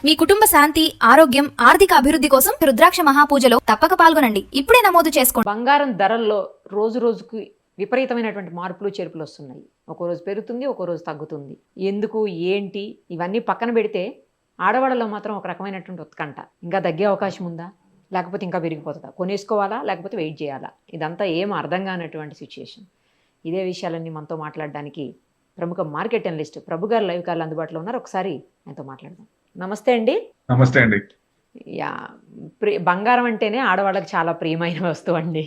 మీ కుటుంబ శాంతి, ఆరోగ్యం, ఆర్థిక అభివృద్ధి కోసం రుద్రాక్ష మహాపూజలో తప్పక పాల్గొనండి. ఇప్పుడే నమోదు చేసుకోండి. బంగారం ధరల్లో రోజు రోజుకి విపరీతమైనటువంటి మార్పులు చేర్పులు వస్తున్నాయి. ఒక రోజు పెరుగుతుంది, ఒక రోజు తగ్గుతుంది. ఎందుకు, ఏంటి, ఇవన్నీ పక్కన పెడితే ఆడవాళ్ళలో మాత్రం ఒక రకమైనటువంటి ఉత్కంఠ. ఇంకా తగ్గే అవకాశం ఉందా, లేకపోతే ఇంకా పెరిగిపోతుందా, కొనేసుకోవాలా లేకపోతే వెయిట్ చేయాలా, ఇదంతా ఏం అర్థం కానటువంటి సిచ్యుయేషన్. ఇదే విషయాలన్నీ మనతో మాట్లాడడానికి ప్రముఖ మార్కెట్ అనలిస్ట్ ప్రభు గారు లైవ్ కాల్ అందుబాటులో ఉన్నారు. ఒకసారి ఆయనతో మాట్లాడదాం. నమస్తే అండి. నమస్తే అండి. యా, బంగారం అంటేనే ఆడవాళ్ళకి చాలా ప్రియమైన వస్తువు అండి.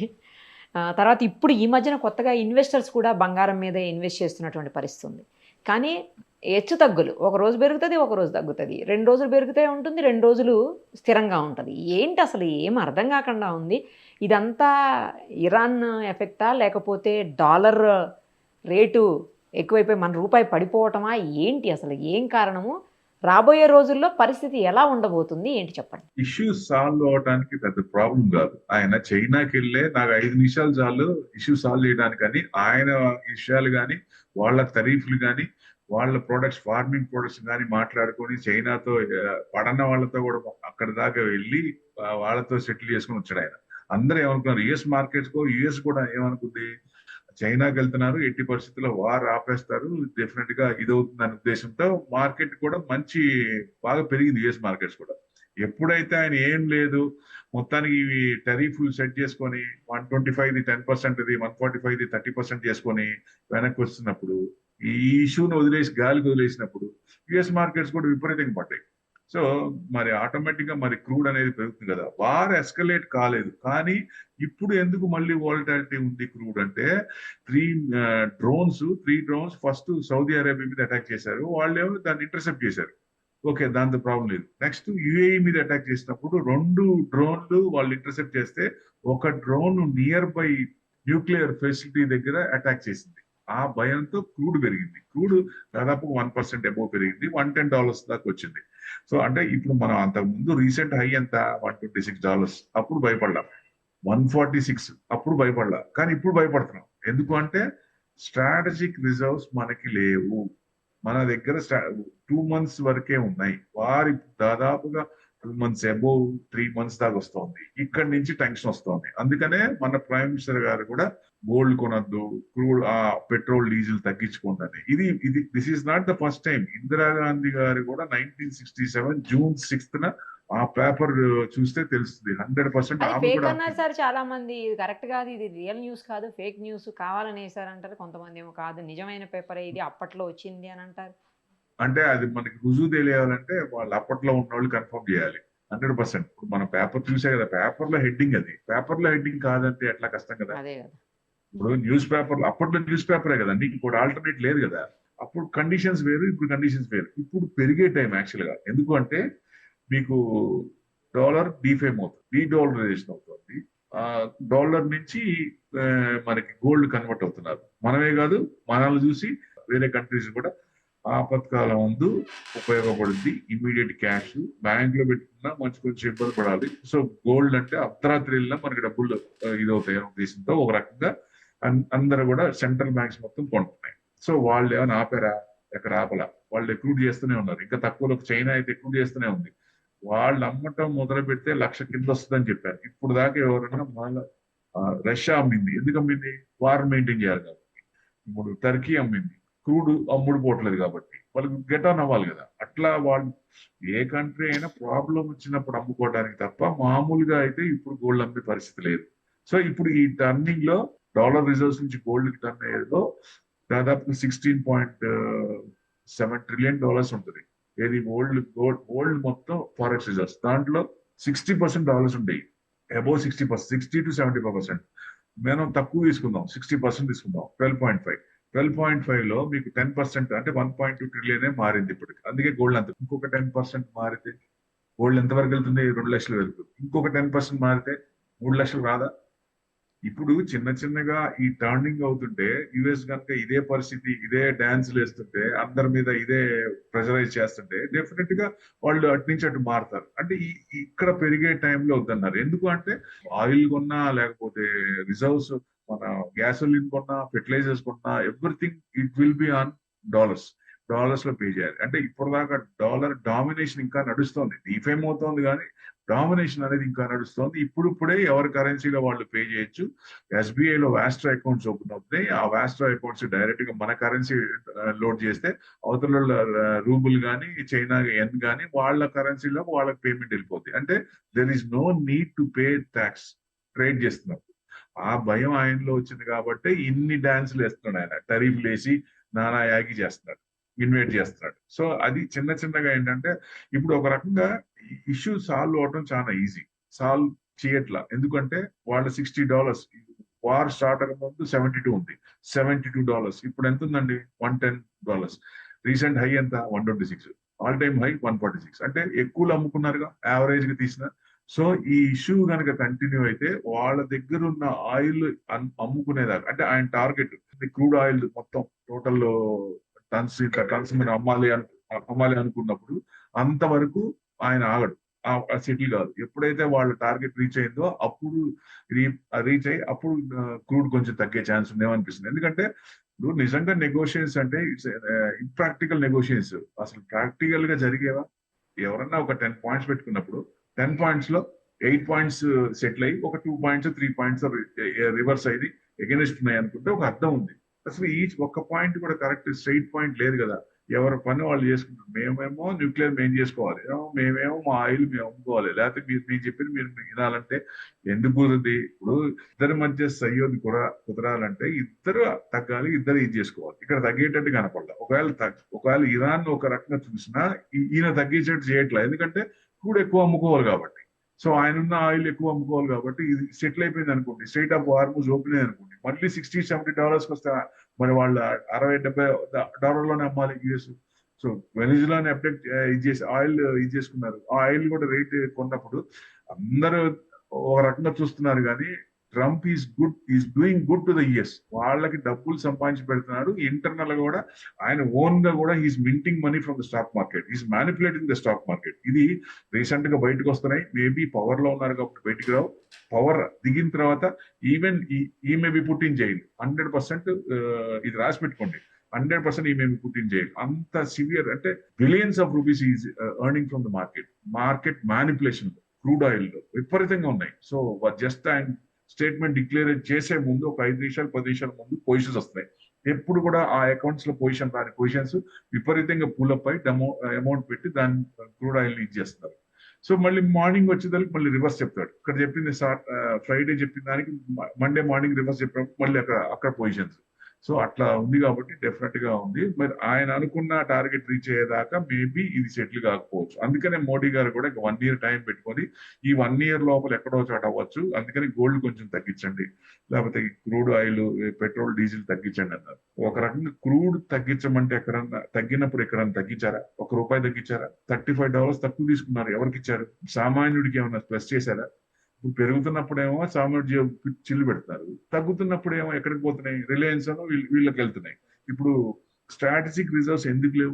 తర్వాత ఇప్పుడు ఈ మధ్యన కొత్తగా ఇన్వెస్టర్స్ కూడా బంగారం మీద ఇన్వెస్ట్ చేస్తున్నటువంటి పరిస్థితి ఉంది. కానీ హెచ్చు తగ్గులు, ఒక రోజు పెరుగుతుంది, ఒక రోజు తగ్గుతుంది, 2 రోజులు పెరుగుతూ ఉంటుంది, 2 రోజులు స్థిరంగా ఉంటుంది. ఏంటి అసలు ఏం అర్థం కాకుండా ఉంది. ఇదంతా ఇరాన్ ఎఫెక్టా, లేకపోతే డాలర్ రేటు ఎక్కువైపోయి మన రూపాయి పడిపోవటమా, ఏంటి అసలు ఏం కారణము, రాబోయే రోజుల్లో పరిస్థితి ఎలా ఉండబోతుంది, ఏంటి చెప్పండి. ఇష్యూ సాల్వ్ అవడానికి పెద్ద ప్రాబ్లం కాదు. ఆయన చైనాకి వెళ్ళే నాకు 5 నిమిషాలు చాలు ఇష్యూ సాల్వ్ చేయడానికి. అని ఆయన విషయాలు కానీ, వాళ్ళ తరీఫ్లు కానీ, వాళ్ళ ప్రొడక్ట్స్, ఫార్మింగ్ ప్రొడక్ట్స్ కానీ మాట్లాడుకొని చైనాతో పడన్న వాళ్ళతో కూడా అక్కడ దాకా వెళ్ళి వాళ్ళతో సెటిల్ చేసుకుని వచ్చాడు ఆయన. అందరూ ఏమనుకున్నారు, యుఎస్ మార్కెట్స్ యుఎస్ కూడా ఏమనుకుంది, చైనాకి వెళ్తున్నారు, ఎట్టి పరిస్థితుల్లో వార్ ఆపేస్తారు, డెఫినెట్ గా ఇదవుతుంది అనే ఉద్దేశంతో మార్కెట్ కూడా బాగా పెరిగింది. యుఎస్ మార్కెట్స్ కూడా ఎప్పుడైతే ఆయన ఏం లేదు మొత్తానికి ఇవి టెరిఫ్లు సెట్ చేసుకొని 125ది 10%, 145ది 30% చేసుకొని వెనక్కి వస్తున్నప్పుడు, ఈ ఇష్యూను వదిలేసి గాలికి వదిలేసినప్పుడు యుఎస్ మార్కెట్స్ కూడా విపరీతంగా పడ్డాయి. సో మరి ఆటోమేటిక్ గా మరి క్రూడ్ అనేది పెరుగుతుంది కదా. వార్ ఎస్కలేట్ కాలేదు, కానీ ఇప్పుడు ఎందుకు మళ్ళీ వాలటాలిటీ ఉంది క్రూడ్ అంటే, 3 డ్రోన్స్ ఫస్ట్ సౌదీ అరేబియా మీద అటాక్ చేశారు, వాళ్ళేమో దాన్ని ఇంటర్సెప్ట్ చేశారు. ఓకే, దాంతో ప్రాబ్లం లేదు. నెక్స్ట్ యుఏఈ మీద అటాక్ చేసినప్పుడు 2 డ్రోన్లు వాళ్ళు ఇంటర్సెప్ట్ చేస్తే, ఒక drone near by nuclear facility దగ్గర అటాక్ చేసింది. ఆ భయంతో క్రూడ్ పెరిగింది. క్రూడ్ దాదాపు 1% అబోవ్ పెరిగింది, $110 దాకా వచ్చింది. సో అంటే ఇప్పుడు మనం అంతకుముందు రీసెంట్ హై ఎంత, $126, అప్పుడు భయపడలా. 146 అప్పుడు భయపడలా, కానీ ఇప్పుడు భయపడుతున్నాం. ఎందుకు అంటే స్ట్రాటజిక్ రిజర్వ్స్ మనకి లేవు. మన దగ్గర 2 months వరకే ఉన్నాయి. వారి దాదాపుగా 2 months అబోవ్ 3 months దాకా వస్తుంది. ఇక్కడి నుంచి టెన్షన్ వస్తుంది. అందుకనే మన ప్రైమ్ మినిస్టర్ గారు కూడా గోల్డ్ కొనద్దు, క్రూడ్ పెట్రోల్ డీజిల్ తగ్గించుకోండి. ఇది this is not the first time. Indira Gandhi గారు కూడా 1967 June 6th ఆ పేపర్ చూస్తే తెలుస్తుంది. 100% ఫేక్ అన్నారు సార్ చాలా మంది. ఇది కరెక్ట్ కాదు, ఇది రియల్ న్యూస్ కాదు, ఫేక్ న్యూస్ కావాలని వేసారంటారు. కొంతమంది ఏమో కాదు, నిజమైన పేపర్ ఇది, అప్పట్లో వచ్చింది అని అంటారు. అంటే అది మనకి రుజువు తెలియాలంటే వాళ్ళు అప్పట్లో ఉన్న వాళ్ళు కన్ఫర్మ్ చేయాలి 100%. ఇప్పుడు మన పేపర్ చూసే కదా, పేపర్ లో హెడ్డింగ్, అది పేపర్ లో హెడ్డింగ్ కాదంటే ఎట్లా, కష్టం కదా. అదే కదా, ఇప్పుడు న్యూస్ పేపర్, అప్పట్లో న్యూస్ పేపరే కదండి, ఇప్పుడు ఆల్టర్నేట్ లేదు కదా. అప్పుడు కండిషన్స్ వేరు, ఇప్పుడు కండిషన్స్ వేరు. ఇప్పుడు పెరిగే టైం యాక్చువల్ గా. ఎందుకు అంటే మీకు డాలర్ డిఫేమ్ అవుతుంది, డీడాలరైజేషన్ అవుతుంది. డాలర్ నుంచి మనకి గోల్డ్ కన్వర్ట్ అవుతున్నారు. మనమే కాదు, మనల్ని చూసి వేరే కంట్రీస్ కూడా ఆపత్కాలం ముందు ఉపయోగపడుద్ది. ఇమీడియట్ క్యాష్ బ్యాంక్ లో పెట్టుకున్నా కొంచెం ఇబ్బంది పడాలి. సో గోల్డ్ అంటే అర్ధరాత్రి వెళ్ళినా మనకి డబ్బులు ఇదవుతాయి అనే ఉద్దేశంతో ఒక రకంగా అందరూ కూడా సెంట్రల్ బ్యాంక్స్ మొత్తం కొంటున్నాయి. సో వాళ్ళు ఏమైనా ఆపారా, ఎక్కడ ఆపలా, వాళ్ళు ఎక్రూడ్ చేస్తూనే ఉన్నారు. ఇంకా తక్కువలో చైనా అయితే ఎక్రూడ్ చేస్తూనే ఉంది. వాళ్ళు అమ్మటం మొదలు పెడితే 1,00,000 కింద వస్తుందని చెప్పారు. ఇప్పుడు దాకా ఎవరైనా మళ్ళీ రష్యా అమ్మింది. ఎందుకు అమ్మింది, వార్ మెయింటైన్ చేయాలి కాబట్టి. ఇప్పుడు టర్కీ అమ్మింది, క్రూడ్ అమ్ముడు పోవట్లేదు కాబట్టి వాళ్ళకి గెట్ ఆన్ అవ్వాలి కదా. అట్లా వాళ్ళు ఏ కంట్రీ అయినా ప్రాబ్లం వచ్చినప్పుడు అమ్ముకోవడానికి తప్ప మామూలుగా అయితే ఇప్పుడు గోల్డ్ అమ్మే పరిస్థితి లేదు. సో ఇప్పుడు ఈ టర్నింగ్ లో డాలర్ రిజర్వ్స్ నుంచి గోల్డ్ కి టర్న్ అయ్యేదో దాదాపు $16.7 trillion ఉంటుంది. ఏది గోల్డ్ మొత్తం ఫారెక్స్ రిజర్వ్స్, దాంట్లో 60% డాలర్స్ ఉంటాయి. Above 60%, 60 to 75%. మనం తక్కువ తీసుకుందాం, 60% తీసుకుందాం, 12.5 లో మీకు 10% అంటే 1.2 trillion మారింది ఇప్పటికి. అందుకే గోల్డ్ అంత. ఇంకొక 10% మారితే గోల్డ్ ఎంతవరకు వెళ్తుంది, 2 లక్షలు వెళ్తుంది. ఇంకొక 10% మారితే 3 లక్షలు రాదా. ఇప్పుడు చిన్నగా ఈ టర్నింగ్ అవుతుంటే యుఎస్ కనుక ఇదే పరిస్థితి, ఇదే డాన్సులు వేస్తుంటే, అందరి మీద ఇదే ప్రెషరైజ్ చేస్తుంటే డెఫినెట్ గా వాళ్ళు అటు నుంచి అటు మారుతారు. అంటే ఇక్కడ పెరిగే టైంలో వద్దన్నారు. ఎందుకు అంటే ఆయిల్ కొన్నా, లేకపోతే రిజర్వ్స్, మన గ్యాసోలిన్ కొన్నా, ఫెర్టిలైజర్స్ కొన్నా, everything it will be on dollars. Dollars లో పే చేయాలి. అంటే ఇప్పటిదాకా డాలర్ డామినేషన్ ఇంకా నడుస్తోంది, డిఫేమ్ అవుతోంది కానీ డామినేషన్ అనేది ఇంకా నడుస్తోంది. ఇప్పుడే ఎవరి కరెన్సీలో వాళ్ళు పే చేయొచ్చు. ఎస్బీఐలో వాస్ట్రా అకౌంట్స్ ఓపెన్ అవుతాయి. ఆ వాస్ట్రా అకౌంట్స్ డైరెక్ట్ గా మన కరెన్సీ లోడ్ చేస్తే అవతల రూబుల్ కానీ చైనా ఎన్ కానీ వాళ్ళ కరెన్సీలో వాళ్ళకి పేమెంట్ వెళ్ళిపోతుంది. అంటే there is no need to pay tax trade చేస్తున్నారు. ఆ భయం ఆయనలో వచ్చింది కాబట్టి ఇన్ని డాన్సులు వేస్తున్నాడు ఆయన, టరీఫ్లు వేసి నానా యాగి చేస్తున్నాడు, ఇన్వైట్ చేస్తున్నాడు. సో అది చిన్న చిన్నగా ఏంటంటే ఇప్పుడు ఒక రకంగా ఇష్యూ సాల్వ్ అవటం చాలా ఈజీ. సాల్వ్ చేయట్లా, ఎందుకంటే వాళ్ళ $60 వార్ స్టార్ట్ అవ్వక ముందు 72 ఉంది, $72 ఇప్పుడు ఎంత ఉందండి? $110. రీసెంట్ హై ఎంత? 126. All time high 146. అంటే ఎక్కువలు అమ్ముకున్నారుగా యావరేజ్ గా తీసిన. సో ఈ ఇష్యూ కనుక కంటిన్యూ అయితే వాళ్ళ దగ్గర ఉన్న ఆయిల్ అమ్ముకునేదాకా, అంటే ఆయన టార్గెట్ క్రూడ్ ఆయిల్ మొత్తం టోటల్ టన్స్ మీరు అమ్మాలి అనుకున్నప్పుడు అంతవరకు ఆయన ఆగడు, సెటిల్ కాదు. ఎప్పుడైతే వాళ్ళ టార్గెట్ రీచ్ అయిందో అప్పుడు రీచ్ అయ్యి అప్పుడు క్రూడ్ కొంచెం తగ్గే ఛాన్స్ ఉందేమనిపిస్తుంది. ఎందుకంటే ఇప్పుడు నిజంగా నెగోషియేషన్స్ అంటే ఇట్స్ ఇంప్రాక్టికల్ నెగోషియేషన్స్. అసలు ప్రాక్టికల్ గా జరిగేవా? ఎవరన్నా ఒక 10 పాయింట్స్ పెట్టుకున్నప్పుడు 10 పాయింట్స్ లో 8 పాయింట్స్ సెటిల్ అయ్యి ఒక 2 పాయింట్స్ 3 పాయింట్స్ రివర్స్ అయ్యి ఎగెనిస్ట్ ఉన్నాయి అనుకుంటే ఒక అర్థం ఉంది. అసలు ఒక్క పాయింట్ కూడా కరెక్ట్ స్ట్రైట్ పాయింట్ లేదు కదా. ఎవరి పని వాళ్ళు చేసుకుంటారు. మేమేమో న్యూక్లియర్ మేము చేసుకోవాలి, మేమేమో మా ఆయిల్ మేము అమ్ముకోవాలి, లేకపోతే మీరు చెప్పింది మీరు వినాలంటే ఎందుకు కుదరది? ఇప్పుడు ఇద్దరి మధ్య సయ్యోది కుదరాలంటే ఇద్దరు తగ్గాలి, ఇద్దరు ఇది చేసుకోవాలి. ఇక్కడ తగ్గేటట్టు కనపడలే. ఒకవేళ ఇరాన్ ఒక రకంగా చూసినా ఈయన తగ్గించేట్టు చేయట్లేదు, ఎందుకంటే క్రూడ్ ఎక్కువ అమ్ముకోవాలి కాబట్టి. సో ఆయన ఉన్న ఆయిల్ ఎక్కువ అమ్ముకోవాలి కాబట్టి ఇది సెటిల్ అయిపోయింది అనుకోండి, స్ట్రైట్ ఆఫ్ హార్మూజ్ ఓపెన్ అయింది అనుకోండి, మళ్ళీ $60-70 వస్తే మరి వాళ్ళు $60-70 అమ్మాలి యూఎస్. సో వెనిజులాని అప్డేట్ ఇది చేసి ఆయిల్ ఇది చేసుకున్నారు. ఆ ఆయిల్ కూడా రేట్ కొన్నప్పుడు అందరూ ఒక రకంగా చూస్తున్నారు కానీ Trump is doing good to the US. వాళ్ళకి డబ్బులు సంపాదించి పెడుతున్నాడు. ఇంటర్నల్ గా కూడా ఆయన ఓన్ గా కూడా he's minting money from the stock market, he's manipulating the stock market. ఇది రీసెంట్ గా బయటకు వస్తున్నాయి. మేబీ పవర్ లో ఉన్నారు కాబట్టి బయటకు రావు. పవర్ దిగిన తర్వాత ఈవెన్ ఈ may be put in jail 100%. ఇది రాసి పెట్టుకోండి, 100% ఈ may be put in jail. అంత సివియర్ అంటే billions of rupees is earning from the market manipulation crude oil లో విపరీతంగా ఉన్నాయి. సో జస్ట్ ఆయన స్టేట్మెంట్ డిక్లేర్ చేసే ముందు ఒక 5 నిమిషాలు 10 నిమిషాల ముందు పొజిషన్స్ వస్తాయి. ఎప్పుడు కూడా ఆ అకౌంట్స్ లో రాని పొజిషన్స్ విపరీతంగా పూలప్ అయి అమౌంట్ పెట్టి దాన్ని క్రూడ్ ఆయిల్ యూజ్ చేస్తున్నారు. సో మళ్ళీ మార్నింగ్ వచ్చేదానికి మళ్ళీ రివర్స్ చెప్తాడు. ఇక్కడ చెప్పింది ఫ్రైడే చెప్పిన దానికి మండే మార్నింగ్ రివర్స్ చెప్పినప్పుడు మళ్ళీ అక్కడ పొజిషన్స్. సో అట్లా ఉంది కాబట్టి డెఫినెట్ గా ఉంది. మరి ఆయన అనుకున్న టార్గెట్ రీచ్ అయ్యేదాకా మేబీ ఇది సెటిల్ కాకపోవచ్చు. అందుకనే మోడీ గారు కూడా 1 year టైం పెట్టుకొని ఈ 1 year లోపల ఎక్కడో చోట అవ్వచ్చు, అందుకని గోల్డ్ కొంచెం తగ్గించండి, లేకపోతే క్రూడ్ ఆయిల్ పెట్రోల్ డీజిల్ తగ్గించండి అన్నారు. ఒక రకంగా క్రూడ్ తగ్గించమంటే ఎక్కడన్నా తగ్గినప్పుడు ఎక్కడన్నా తగ్గించారా? ₹1 తగ్గించారా? $35 తక్కువ తీసుకున్నారు. ఎవరికి ఇచ్చారు? సామాన్యుడికి ఏమన్నా ప్లస్ చేశారా? ఇప్పుడు పెరుగుతున్నప్పుడేమో సామాన్యుడు చిల్లు పెడతారు, తగ్గుతున్నప్పుడేమో ఎక్కడికి పోతున్నాయి? రిలయన్స్ అను వీళ్ళకి వెళ్తున్నాయి. ఇప్పుడు స్ట్రాటజిక్ రిజర్వ్స్ ఎందుకు లేవు?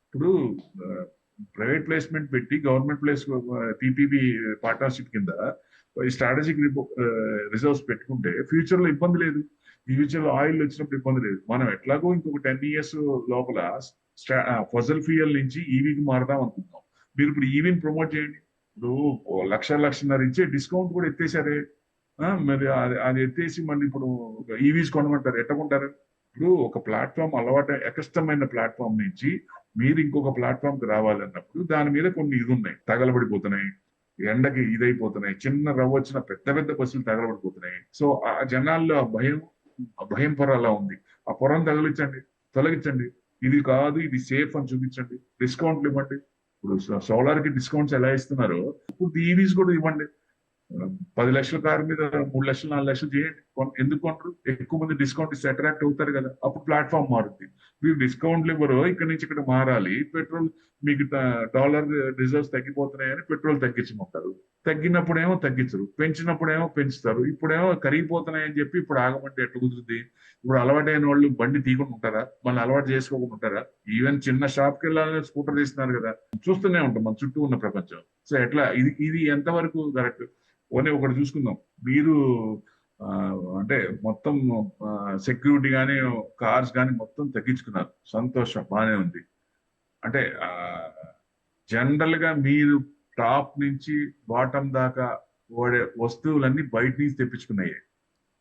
ఇప్పుడు ప్రైవేట్ ప్లేస్మెంట్ పెట్టి గవర్నమెంట్ పీపీబీ పార్ట్నర్షిప్ కింద స్ట్రాటజిక్ రిజర్వ్స్ పెట్టుకుంటే ఫ్యూచర్ లో ఇబ్బంది లేదు. ఫ్యూచర్ లో ఆయిల్ వచ్చినప్పుడు ఇబ్బంది లేదు. మనం ఎట్లాగో ఇంకొక 10 years లోపల ఫసల్ ఫ్యూయల్ నుంచి ఈవీకి మారదాం అనుకుంటున్నాం. మీరు ఇప్పుడు ఈవీని ప్రమోట్ చేయండి. ఇప్పుడు లక్షన్నర ఇచ్చే డిస్కౌంట్ కూడా ఎత్తేసారే. మరి అది ఎత్తేసి మళ్ళీ ఇప్పుడు ఈవీస్ కొనమంటారు, ఎట్టకుంటారు? ఇప్పుడు ఒక ప్లాట్ఫామ్ అలవాటు కష్టమైన ప్లాట్ఫామ్ నుంచి మీరు ఇంకొక ప్లాట్ఫామ్ కి రావాలన్నప్పుడు దాని మీద కొన్ని ఇది ఉన్నాయి, తగలబడిపోతున్నాయి, ఎండకి ఇదైపోతున్నాయి, చిన్న రవ్వ వచ్చిన పెద్ద పెద్ద బస్సులు తగలబడిపోతున్నాయి. సో ఆ జనాల్లో ఆ భయం పొర అలా ఉంది. ఆ పొరను తొలగించండి. ఇది కాదు, ఇది సేఫ్ అని చూపించండి, డిస్కౌంట్లు ఇవ్వండి. ఇప్పుడు సోలార్ కి డిస్కౌంట్స్ ఎలా ఇస్తున్నారో ఇప్పుడు ఈవీస్ కూడా ఇవ్వండి. 10 లక్షల కారు మీద 3 లక్షలు 4 లక్షలు చేయండి. ఎందుకు కొంటారు? ఎక్కువ మంది డిస్కౌంట్ ఇస్తే అట్రాక్ట్ అవుతారు కదా, అప్పుడు ప్లాట్ఫామ్ మారుతుంది. మీరు డిస్కౌంట్లు ఇవ్వరు, ఇక్కడ నుంచి ఇక్కడ మారాలి. పెట్రోల్ మీకు డాలర్ రిజర్వ్స్ తగ్గిపోతున్నాయని పెట్రోల్ తగ్గించమంటారు. తగ్గినప్పుడేమో తగ్గించరు, పెంచినప్పుడేమో పెంచుతారు. ఇప్పుడేమో కరిగిపోతున్నాయని చెప్పి ఇప్పుడు ఆగమంటే ఎట్లా కుదురుతుంది? ఇప్పుడు అలవాటైన వాళ్ళు బండి తీయకుండా ఉంటారా? మళ్ళీ అలవాటు చేసుకోకుండా ఉంటారా? ఈవెన్ చిన్న షాప్కి వెళ్ళాలని స్కూటర్ తీస్తున్నారు కదా, చూస్తూనే ఉంటాం మన చుట్టూ ఉన్న ప్రపంచం. సో ఎట్లా ఇది ఎంతవరకు కరెక్ట్? ఒకటి చూసుకుందాం. మీరు అంటే మొత్తం సెక్యూరిటీ కానీ కార్స్ కానీ మొత్తం తగ్గించుకున్నారు, సంతోషం, బాగానే ఉంది. అంటే జనరల్ గా మీరు టాప్ నుంచి బాటం దాకా వాడే వస్తువులన్నీ బయట నుంచి తెప్పించుకున్నాయి.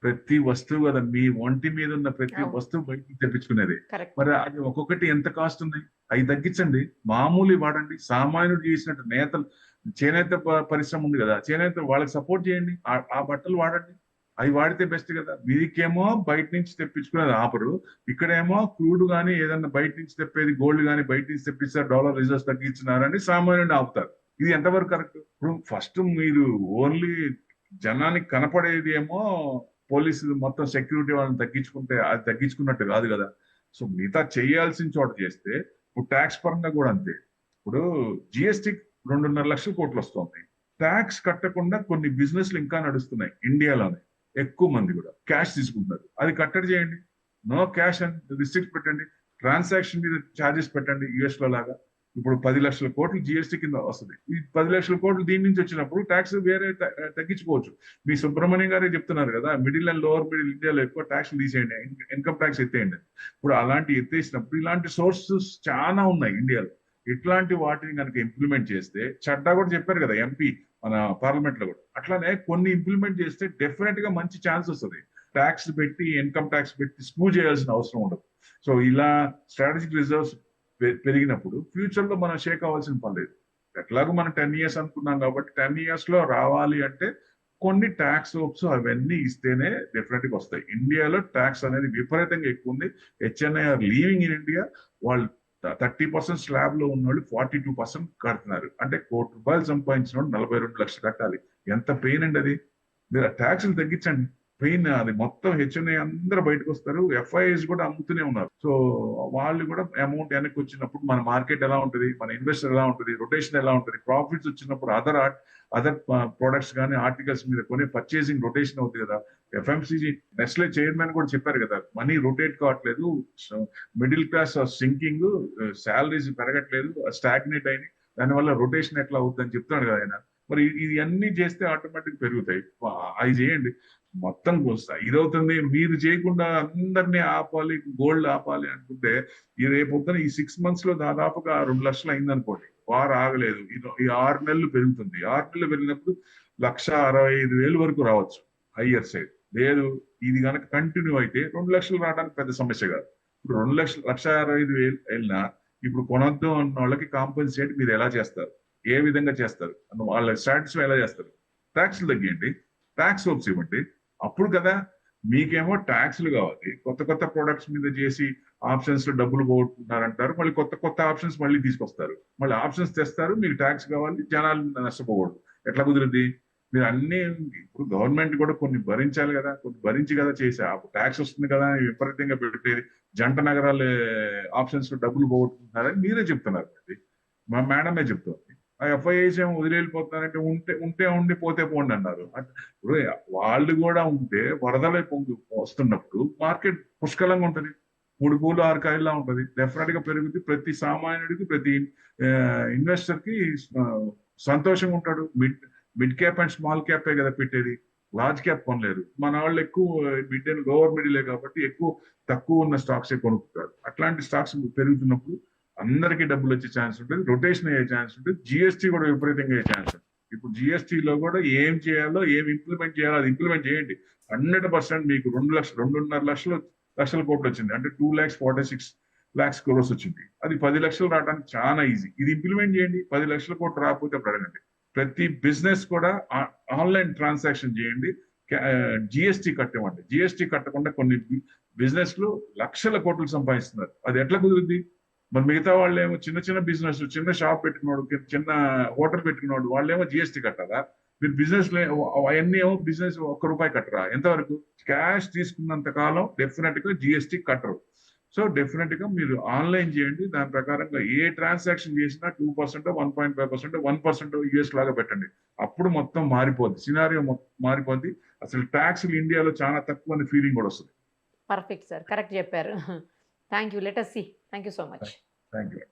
ప్రతి వస్తువు కదా, మీ ఒంటి మీద ఉన్న ప్రతి అవును. వస్తువు బయట నుంచి తెప్పించుకునేది. కరెక్ట్. మరి అది ఒక్కొక్కటి ఎంత కాస్ట్ ఉన్నాయి? అవి తగ్గించండి, మామూలు వాడండి. సామాన్యుడు చేసినట్టు నేతలు, చేనేత పరిశ్రమ ఉంది కదా, చేనేత వాళ్ళకి సపోర్ట్ చేయండి. ఆ బట్టలు వాడండి, అవి వాడితే బెస్ట్ కదా. మీకేమో బయట నుంచి తెప్పించుకునేది ఆపరు, ఇక్కడేమో క్రూడ్ గానీ ఏదన్నా బయట నుంచి తెప్పేది, గోల్డ్ గానీ బయట నుంచి తెప్పిస్తారు, డాలర్ రిజర్వ్స్ తగ్గించినారని సామాన్యుడిని ఆపుతారు. ఇది ఎంతవరకు కరెక్ట్? ఇప్పుడు ఫస్ట్ మీరు ఓన్లీ జనానికి కనపడేది ఏమో పోలీసులు మొత్తం సెక్యూరిటీ వాళ్ళని తగ్గించుకుంటే అది తగ్గించుకున్నట్టు కాదు కదా. సో మిగతా చేయాల్సిన చోట చేస్తే, ఇప్పుడు ట్యాక్స్ పరంగా కూడా అంతే. ఇప్పుడు జిఎస్టీ 2.5 లక్షల కోట్లు వస్తుంది. ట్యాక్స్ కట్టకుండా కొన్ని బిజినెస్లు ఇంకా నడుస్తున్నాయి ఇండియాలోనే. ఎక్కువ మంది కూడా క్యాష్ తీసుకుంటున్నారు. అది కట్టడి చేయండి, నో క్యాష్ అని రిస్ట్రిక్ట్ పెట్టండి. ట్రాన్సాక్షన్ మీద ఛార్జెస్ పెట్టండి యుఎస్ లో లాగా. ఇప్పుడు 10 లక్షల కోట్లు జిఎస్టీ కింద వస్తుంది. ఈ 10 లక్షల కోట్లు దీని నుంచి వచ్చినప్పుడు ట్యాక్స్ వేరే తగ్గించుకోవచ్చు. మీ సుబ్రహ్మణ్యం గారే చెప్తున్నారు కదా, మిడిల్ అండ్ లోవర్ మిడిల్ ఇండియాలో ఎక్కువ ట్యాక్స్ తీసేయండి, ఇన్కమ్ ట్యాక్స్ ఎత్తేయండి. ఇప్పుడు అలాంటి ఎత్తేసినప్పుడు ఇలాంటి సోర్సెస్ చాలా ఉన్నాయి ఇండియాలో. ఇట్లాంటి వాటిని కనుక ఇంప్లిమెంట్ చేస్తే, చట్టా కూడా చెప్పారు కదా ఎంపీ మన పార్లమెంట్ లో కూడా, అట్లానే కొన్ని ఇంప్లిమెంట్ చేస్తే డెఫినెట్ గా మంచి ఛాన్స్ వస్తుంది. ట్యాక్స్ పెట్టి, ఇన్కమ్ ట్యాక్స్ పెట్టి స్క్రూ చేయాల్సిన అవసరం ఉండదు. సో ఇలా స్ట్రాటజిక్ రిజర్వ్స్ పెరిగినప్పుడు ఫ్యూచర్ లో మనం షేక్ అవ్వాల్సిన పని లేదు. ఎట్లాగో మనం 10 years అనుకున్నాం కాబట్టి 10 years లో రావాలి అంటే కొన్ని ట్యాక్స్ హోప్స్ అవన్నీ ఇస్తేనే డెఫినెట్ గా వస్తాయి. ఇండియాలో ట్యాక్స్ అనేది విపరీతంగా ఎక్కువ ఉంది. HNI are leaving in India. వాళ్ళు 30% స్లాబ్ లో ఉన్న వాళ్ళు 42% కడుతున్నారు. అంటే ₹1 కోటి సంపాదించిన వాళ్ళు 42 లక్షలు కట్టాలి. ఎంత పెయిన్ అండి అది. మీరు ఆ ట్యాక్సులు తగ్గించండి, పెయిన్ అది మొత్తం హెచ్ఎన్ఐ అందరూ బయటకు వస్తారు. ఎఫ్ఐఎస్ కూడా అమ్ముతూనే ఉన్నారు. సో వాళ్ళు కూడా అమౌంట్ వెనక్కి వచ్చినప్పుడు మన మార్కెట్ ఎలా ఉంటుంది, మన ఇన్వెస్టర్ ఎలా ఉంటుంది, రొటేషన్ ఎలా ఉంటుంది, ప్రాఫిట్స్ వచ్చినప్పుడు అదర్ ప్రొడక్ట్స్ కానీ ఆర్టికల్స్ మీద కొనే పర్చేసింగ్ రొటేషన్ అవుతుంది కదా. ఎఫ్ఎంసీజీ నెస్లే చైర్మన్ కూడా చెప్పారు కదా, మనీ రొటేట్ కావట్లేదు, మిడిల్ క్లాస్ సింకింగ్, శాలరీస్ పెరగట్లేదు, స్టాగ్నేట్ అయినాయి, దానివల్ల రొటేషన్ ఎట్లా అవుతుందని చెప్తున్నాడు కదా ఆయన. మరి ఇది అన్ని చేస్తే ఆటోమేటిక్ పెరుగుతాయి. అవి చేయండి, మొత్తం ఇదవుతుంది. మీరు చేయకుండా అందరినీ ఆపాలి, గోల్డ్ ఆపాలి అనుకుంటే ఈ రేపొద్దున ఈ 6 months లో దాదాపుగా 2 లక్షలు అయిందనుకోండి, వారు ఆగలేదు. ఈ 6 నెలలు పెరుగుతుంది. 6 నెలలు పెరిగినప్పుడు 1,65,000 వరకు రావచ్చు హయ్యర్ సైడ్. లేదు, ఇది కనుక కంటిన్యూ అయితే 2 లక్షలు రావడానికి పెద్ద సమస్య కాదు. ఇప్పుడు 1,65,000 వెళ్ళినా ఇప్పుడు కొనొద్దు అన్న వాళ్ళకి కాంపెన్సేట్ మీరు ఎలా చేస్తారు, ఏ విధంగా చేస్తారు, వాళ్ళ సాటిస్ఫై ఎలా చేస్తారు? ట్యాక్స్లు తగ్గియండి, ట్యాక్స్ హోప్స్ ఇవ్వండి. అప్పుడు కదా మీకేమో ట్యాక్స్లు కావాలి, కొత్త కొత్త ప్రొడక్ట్స్ మీద చేసి ఆప్షన్స్ లో డబ్బులు పోగొట్టుకుంటారంటారు. మళ్ళీ కొత్త కొత్త ఆప్షన్స్ మళ్ళీ తీసుకొస్తారు, మళ్ళీ ఆప్షన్స్ తెస్తారు. మీకు ట్యాక్స్ కావాలి, జనాలు నష్టపోకూడదు. ఎట్లా కుదిరింది? మీరు అన్ని ఇప్పుడు గవర్నమెంట్ కూడా కొన్ని భరించాలి కదా, కొన్ని భరించి కదా చేసా. ట్యాక్స్ వస్తుంది కదా విపరీతంగా పెట్టేది. జంట నగరాలు ఆప్షన్స్ లో డబ్బులు పోగొట్టుకుంటున్నారని మీరే చెప్తున్నారు. మా మేడమే చెప్తుంది. ఆ ఎఫ్ఐఐస్ ఏమో వదిలేళ్ళిపోతున్నారంటే ఉంటే ఉండి పోతే పోండి అన్నారు. ఇప్పుడు వాళ్ళు కూడా ఉంటే వరదలై పొంగి వస్తున్నప్పుడు మార్కెట్ పుష్కలంగా ఉంటుంది, 3 పూలు 6 కాయల్లా ఉంటుంది. డెఫినెట్ గా పెరుగుతుంది. ప్రతి సామాన్యుడికి, ప్రతి ఇన్వెస్టర్ కి సంతోషంగా ఉంటాడు. మిడ్ క్యాప్ అండ్ స్మాల్ క్యాపే కదా పెట్టేది, లార్జ్ క్యాప్ కొనలేరు. మన వాళ్ళు ఎక్కువ మిడ్ అండ్ లోవర్ మిడిలే కాబట్టి తక్కువ ఉన్న స్టాక్స్ కొనుక్కుంటారు. అట్లాంటి స్టాక్స్ పెరుగుతున్నప్పుడు అందరికీ డబ్బులు వచ్చే ఛాన్స్ ఉంటుంది, రొటేషన్ అయ్యే ఛాన్స్ ఉంటుంది, జిఎస్టీ కూడా విపరీతంగా అయ్యే ఛాన్స్ ఉంటుంది. ఇప్పుడు జిఎస్టీలో కూడా ఏం చేయాలో, ఏం ఇంప్లిమెంట్ చేయాలో అది ఇంప్లిమెంట్ చేయండి. 100% మీకు 2.5 లక్షల కోట్లు వచ్చింది అంటే 2,46 lakhs crores వచ్చింది. అది 10 లక్షలు రావడానికి చాలా ఈజీ. ఇది ఇంప్లిమెంట్ చేయండి. 10 లక్షల కోట్లు రాకపోతే అప్పుడు అడగండి. ప్రతి బిజినెస్ కూడా ఆన్లైన్ ట్రాన్సాక్షన్ చేయండి, జిఎస్టీ కట్టమండి. జిఎస్టీ కట్టకుండా కొన్ని బిజినెస్ లు లక్షల కోట్లు సంపాదిస్తున్నారు. అది ఎట్లా కుదురుద్ది? మరి మిగతా వాళ్ళు ఏమో చిన్న చిన్న బిజినెస్, చిన్న షాప్ పెట్టుకున్నాడు, చిన్న హోటల్ పెట్టుకున్నాడు, వాళ్ళేమో జిఎస్టీ కట్టాలా? మీరు బిజినెస్ అవన్నీ ఏమో బిజినెస్ ₹1 కట్టరా? ఎంతవరకు? క్యాష్ తీసుకున్నంత కాలం డెఫినెట్ గా జిఎస్టీ కట్టరు. సో డెఫినెట్ గా మీరు ఆన్లైన్ చేయండి. దాని ప్రకారంగా ఏ ట్రాన్సాక్షన్ చేసినా 2%, 1.5%, 1% యూఎస్ లాగా పెట్టండి. అప్పుడు మొత్తం మారిపోద్ది, సినారియో మారిపోద్ది. అసలు ట్యాక్స్లు ఇండియాలో చాలా తక్కువ అనే ఫీలింగ్ కూడా వస్తుంది. పర్ఫెక్ట్ సార్, కరెక్ట్ చెప్పారు. Thank you. Let us see. Thank you so much. Thank you.